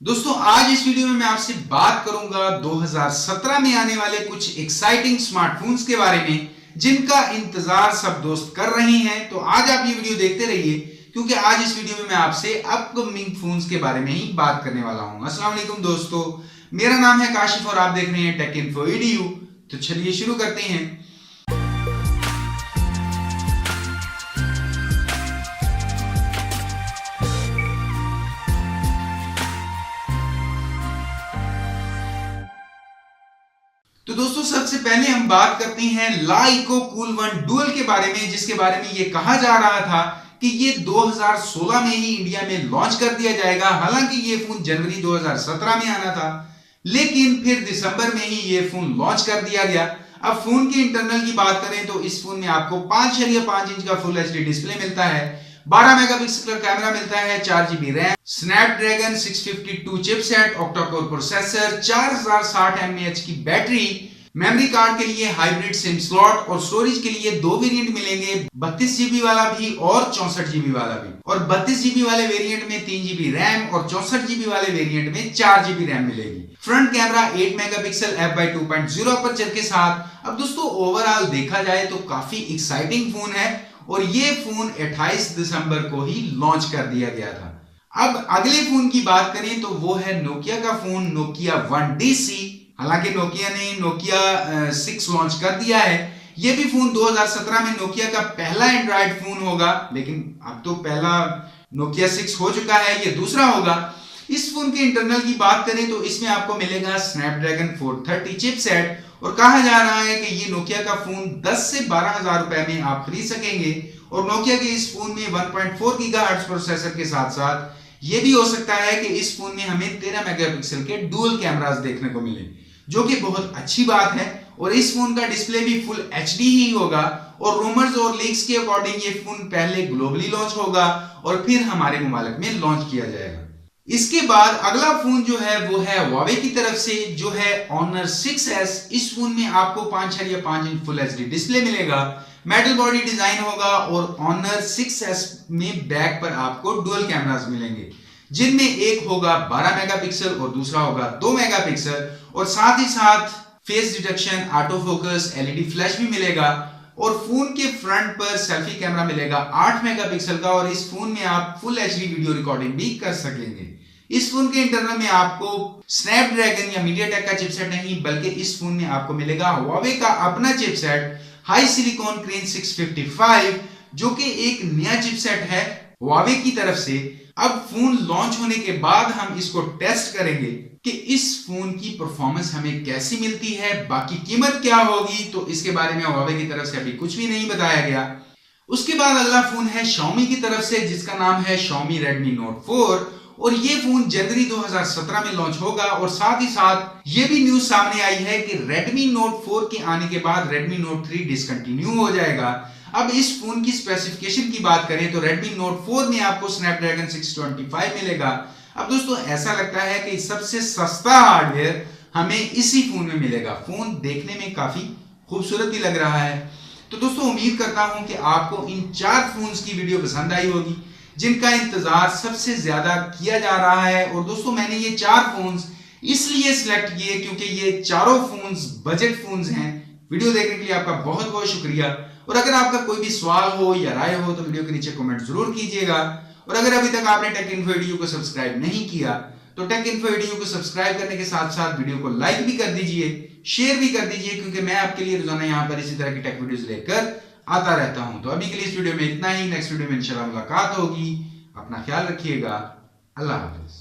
दोस्तों आज इस वीडियो में मैं आपसे बात करूंगा 2017 में आने वाले कुछ एक्साइटिंग स्मार्टफोन्स के बारे में जिनका इंतजार सब दोस्त कर रहे हैं। तो आज आप ये वीडियो देखते रहिए क्योंकि आज इस वीडियो में मैं आपसे अपकमिंग फोन्स के बारे में ही बात करने वाला हूं। अस्सलाम वालेकुम दोस्तों, मेरा नाम है काशिफ और आप देख रहे हैं टेक इन्फो EDU। तो चलिए शुरू करते हैं। तो दोस्तों सबसे पहले हम बात करते हैं लाइको कूल वन डुअल के बारे में, जिसके बारे में ये कहा जा रहा था कि ये 2016 में ही इंडिया में लॉन्च कर दिया जाएगा। हालांकि ये फोन जनवरी 2017 में आना था, लेकिन फिर दिसंबर में ही ये फोन लॉन्च कर दिया गया। अब फोन के इंटरनल की बात करें तो इस फोन में आपको 5.5 इंच का फुल HD डिस्प्ले मिलता है, 12 मेगापिक्सल का कैमरा मिलता है, 4GB RAM, Snapdragon 652 chipset, octa core processor, 4060 mAh की बैटरी, मेमोरी कार्ड के लिए हाइब्रिड सिम स्लॉट और स्टोरेज के लिए दो वेरिएंट मिलेंगे, 32GB वाला भी और 64GB वाला भी। और 32GB वाले वेरिएंट में 3GB रैम और 64GB वाले वेरिएंट में 4GB रैम मिलेगी। Front camera 8 megapixel f/2.0 aperture के साथ। अब दोस्तों ओवरऑल देखा जाए तो काफी एक्साइटिंग फोन है और ये फोन 28 दिसंबर को ही लॉन्च कर दिया गया था। अब अगले फोन की बात करें तो वो है नोकिया का फोन नोकिया 1DC। हालांकि नोकिया ने नोकिया 6 लॉन्च कर दिया है। ये भी फोन 2017 में नोकिया का पहला एंड्रॉइड फोन होगा, लेकिन अब तो पहला नोकिया 6 हो चुका है, ये दूसरा होगा। इस फोन के इंटरनल की बात करें तो इसमें आपको मिलेगा स्नैपड्रैगन 430 चिपसेट और कहा जा रहा है कि ये नोकिया का फोन 10 से 12 हजार रुपए में आप खरीद सकेंगे। और नोकिया के इस फोन में 1.4 गीगाहर्ट्ज प्रोसेसर के साथ साथ ये भी हो सकता है कि इस फोन में हमें 13 मेगापिक्सल के डुअल कैमरास देखने को मिले, जो कि बहुत अच्छी बात है। और इस फोन का डिस्प्ले भी फुल HD ही होगा और रूमर्स और लीक्स के अकॉर्डिंग ये फोन पहले ग्लोबली लॉन्च होगा और फिर हमारे मुमालिक में लॉन्च किया जाएगा। इसके बाद अगला फोन जो है वो है Huawei की तरफ से, जो है Honor 6S। इस फोन में आपको 5.5 इंच फुल HD डिस्प्ले मिलेगा, मेटल बॉडी डिजाइन होगा और Honor 6S में बैक पर आपको डुअल कैमरास मिलेंगे, जिनमें एक होगा 12 मेगापिक्सल और दूसरा होगा 2 मेगापिक्सल। और साथ ही साथ face detection, auto focus, LED flash भी मिलेगा। और फोन के फ्रंट पर सेल्फी कैमरा मिलेगा 8 मेगापिक्सल का और इस फोन में आप फुल HD वीडियो रिकॉर्डिंग भी कर सकेंगे। इस फोन के इंटरनल में आपको स्नैपड्रैगन या मीडियाटेक का चिपसेट नहीं, बल्कि इस फोन में आपको मिलेगा Huawei का अपना चिपसेट हाई सिलिकॉन क्रेन 655, जो कि एक नया चिपसेट है Huawei की तरफ से। अब फोन लॉन्च होने के बाद हम इसको टेस्ट करेंगे कि इस फोन की परफॉर्मेंस हमें कैसी मिलती है, बाकी कीमत क्या होगी, तो इसके बारे में Huawei की तरफ से अभी कुछ भी नहीं बताया गया। उसके बाद अगला फोन है Xiaomi की तरफ से, जिसका नाम है Xiaomi Redmi Note 4 और ये फोन जनवरी 2017 में लॉन्च होगा। और साथ ही साथ ये भी न्यूज सामने आई है कि Redmi Note 4 के आने के बाद Redmi Note 3 डिसकंटिन्यू हो जाएगा। अब इस फोन की स्पेसिफिकेशन की बात करें तो Redmi Note 4 में आपको Snapdragon 625 मिलेगा। अब दोस्तों ऐसा लगता है कि सबसे सस्ता हार्डवेयर हमें इसी फोन में मिलेगा। फोन देखने में काफी खूबसूरत भी लग रहा है। तो दोस्तों उम्मीद करता हूं कि आपको इन 4 फोन्स की वीडियो पसंद आई होगी जिनका इंतजार सबसे ज्यादा किया जा रहा है। और दोस्तों मैंने ये 4 फोन्स इसलिए सिलेक्ट किए क्योंकि ये चारों फोन्स बजट फोन्स हैं। वीडियो देखने के लिए आपका बहुत बहुत शुक्रिया। और अगर आपका कोई भी सवाल हो या राय हो तो वीडियो के नीचे कमेंट जरूर कीजिएगा। और अगर अभी तक आपने टेक इन्फो EDU को सब्सक्राइब नहीं किया तो टेक इन्फो EDU को सब्सक्राइब करने के साथ साथ वीडियो को लाइक भी कर दीजिए, शेयर भी कर दीजिए, क्योंकि मैं आपके लिए रोजाना यहाँ पर इसी तरह की टेक वीडियोस लेकर आता रहता हूं। तो अभी के लिए इस वीडियो में इतना ही। नेक्स्ट वीडियो में इंशाल्लाह मुलाकात होगी। अपना ख्याल रखिएगा। अल्लाह हाफिज।